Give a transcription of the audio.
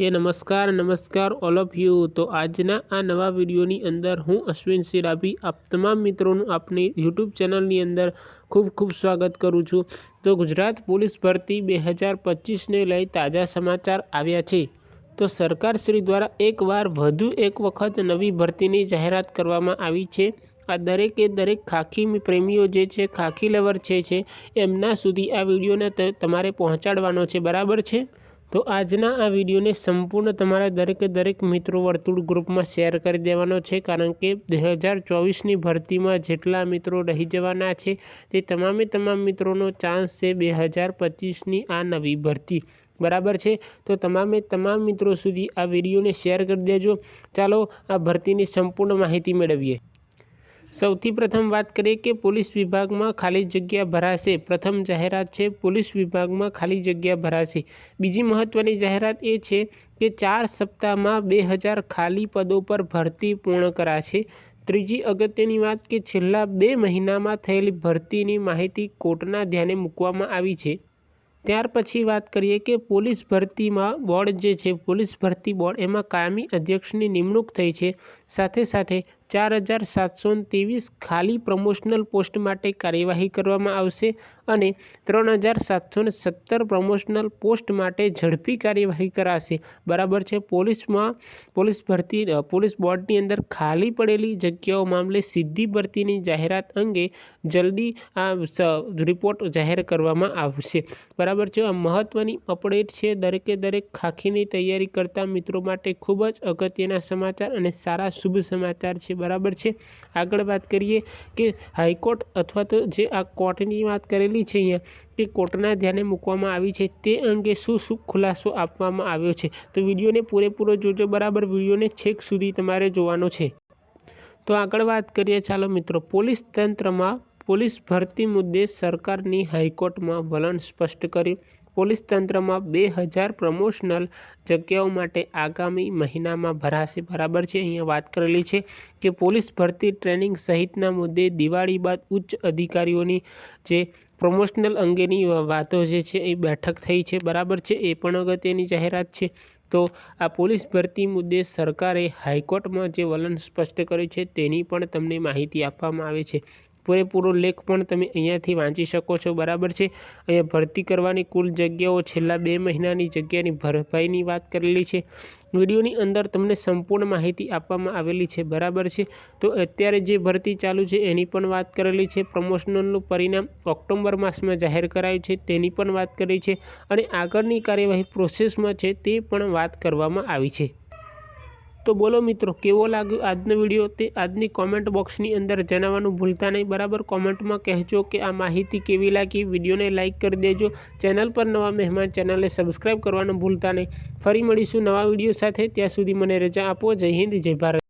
નમસ્કાર all of you. તો આજના આ નવા વિડીયોની અંદર હું અશ્વિન સિરાભી આપ તમામ મિત્રોનું આપણી યુટ્યુબ ચેનલની અંદર ખૂબ સ્વાગત કરું છું। તો ગુજરાત પોલીસ ભરતી 2025ને લઈ તાજા સમાચાર આવ્યા છે। તો સરકારશ્રી દ્વારા વધુ એક વખત નવી ભરતીની જાહેરાત કરવામાં આવી છે। આ દરેક ખાખી પ્રેમીઓ જે છે, ખાખી લવર છે એમના સુધી આ વિડીયોને તમારે પહોંચાડવાનો છે, બરાબર છે। તો આજના આ વિડીયોને સંપૂર્ણ તમારા દરેક મિત્રો વર્તુળ ગ્રુપમાં શેર કરી દેવાનો છે, કારણ કે 2024ની ભરતીમાં જેટલા મિત્રો રહી જવાના છે તે તમામ મિત્રોનો ચાન્સ છે 2025ની આ નવી ભરતી, બરાબર છે। તો તમામ મિત્રો સુધી આ વિડીયોને શેર કરી દેજો। ચાલો આ ભરતીની સંપૂર્ણ માહિતી મેળવીએ। સૌથી પ્રથમ વાત કરીએ કે પોલીસ વિભાગમાં ખાલી જગ્યા ભરાશે। પ્રથમ જાહેરાત છે, પોલીસ વિભાગમાં ખાલી જગ્યા ભરાશે। બીજી મહત્વની જાહેરાત એ છે કે 4 સપ્તાહમાં 2000 ખાલી પદો પર ભરતી પૂર્ણ કરાશે। ત્રીજી અગત્યની વાત કે છેલ્લા 2 મહિનામાં થયેલી ભરતીની માહિતી કોર્ટના ધ્યાને મૂકવામાં આવી છે। ત્યાર પછી વાત કરીએ કે પોલીસ ભરતીમાં બોર્ડ જે છે, પોલીસ ભરતી બોર્ડ એમાં કાયમી અધ્યક્ષની નિમણૂક થઈ છે। સાથે 4723 ખાલી પ્રમોશનલ પોસ્ટ માટે કાર્યવાહી કરવામાં આવશે અને 3717 પ્રમોશનલ પોસ્ટ માટે ઝડપી કાર્યવાહી કરાશે, બરાબર છે। પોલીસ બોર્ડની અંદર ખાલી પડેલી જગ્યાઓ મામલે સીધી ભરતીની જાહેરાત અંગે જલ્દી આ રિપોર્ટ જાહેર કરવામાં આવશે, બરાબર છે। આ મહત્વની અપડેટ છે, દરેક ખાખીની તૈયારી કરતા મિત્રો માટે ખૂબ જ અગત્યના સમાચાર અને સારા શુભ સમાચાર છે, બરાબર છે। આગળ વાત કરીએ કે હાઈકોર્ટ અથવા તો જે આ કોર્ટની વાત કરેલી છે અહીંયા, તે કોર્ટના ધ્યાને મૂકવામાં આવી છે, તે અંગે શું ખુલાસો આપવામાં આવ્યો છે। તો વિડીયોને પૂરેપૂરો જોજો, બરાબર, વિડીયોને છેક સુધી તમારે જોવાનો છે। તો આગળ વાત કરીએ, ચાલો મિત્રો, પોલીસ તંત્રમાં પોલીસ ભરતી મુદ્દે સરકારની હાઈકોર્ટમાં વલણ સ્પષ્ટ કર્યું। પોલીસ તંત્રમાં 2000 પ્રમોશનલ જગ્યાઓ માટે આગામી મહિનામાં ભરાશે, બરાબર છે। અહીંયા વાત કરેલી છે કે પોલીસ ભરતી ટ્રેનિંગ સહિતના મુદ્દે દિવાળી બાદ ઉચ્ચ અધિકારીઓની જે પ્રમોશનલ અંગેની વાતો જે છે એ બેઠક થઈ છે, બરાબર છે। એ પણ અગત્યની જાહેરાત છે। તો આ પોલીસ ભરતી મુદ્દે સરકારે હાઈકોર્ટમાં જે વલણ સ્પષ્ટ કર્યું છે તેની પણ તમને માહિતી આપવામાં આવે છે। પૂરેપૂરો લેખ પણ તમે અહીંયાથી વાંચી શકો છો, બરાબર છે। અહીંયા ભરતી કરવાની કુલ જગ્યાઓ, છેલ્લા 2 મહિનાની જગ્યાની ભરપાઈની વાત કરેલી છે। વિડીયોની અંદર તમને સંપૂર્ણ માહિતી આપવામાં આવેલી છે, બરાબર છે। તો અત્યારે જે ભરતી ચાલુ છે એની પણ વાત કરેલી છે। પ્રમોશનલનું પરિણામ ઓક્ટોબર માસમાં જાહેર કરાયું છે તેની પણ વાત કરી છે અને આગળની કાર્યવાહી પ્રોસેસમાં છે તે પણ વાત કરવામાં આવી છે। તો બોલો મિત્રો, કેવો લાગ્યો આજનો વિડીયો તે આજની કોમેન્ટ બોક્સની અંદર જણાવવાનું ભૂલતા નહીં, બરાબર। કોમેન્ટમાં કહેજો કે આ માહિતી કેવી લાગી। વિડીયોને લાઇક કરી દેજો। ચેનલ પર નવા મહેમાન, ચેનલને સબસ્ક્રાઈબ કરવાનું ભૂલતા નહીં। ફરી મળીશું નવા વિડીયો સાથે, ત્યાં સુધી મને રજા આપો। જય હિન્દ, જય ભારત।